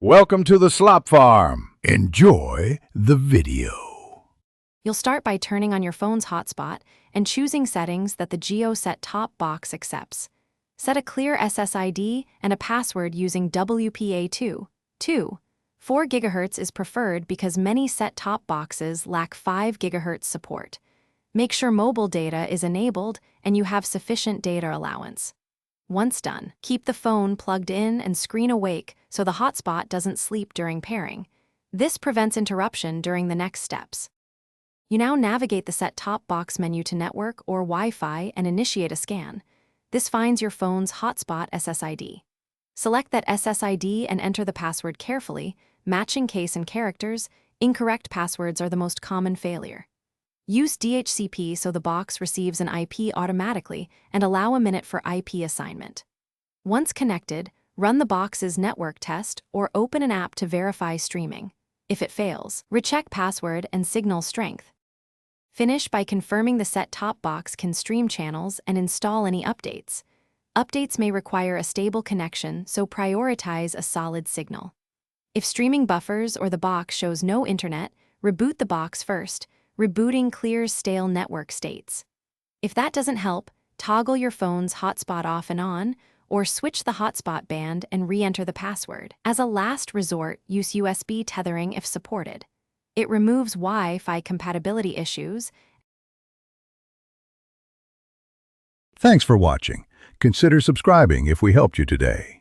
Welcome to the Slop Farm. Enjoy the video. You'll start by turning on your phone's hotspot and choosing settings that the Jio Set Top Box accepts. Set a clear SSID and a password using WPA2. 4 GHz is preferred because many set-top boxes lack 5 GHz support. Make sure mobile data is enabled and you have sufficient data allowance. Once done, keep the phone plugged in and screen awake so the hotspot doesn't sleep during pairing. This prevents interruption during the next steps. You now navigate the set-top box menu to network or Wi-Fi and initiate a scan. This finds your phone's hotspot SSID. Select that SSID and enter the password carefully, matching case and characters. Incorrect passwords are the most common failure. Use DHCP so the box receives an IP automatically and allow a minute for IP assignment. Once connected, run the box's network test or open an app to verify streaming. If it fails, recheck password and signal strength. Finish by confirming the set-top box can stream channels and install any updates. Updates may require a stable connection, so prioritize a solid signal. If streaming buffers or the box shows no internet, reboot the box first. Rebooting clears stale network states. If that doesn't help, toggle your phone's hotspot off and on, or switch the hotspot band and re-enter the password. As a last resort, use USB tethering if supported. It removes Wi-Fi compatibility issues. Thanks for watching. Consider subscribing if we helped you today.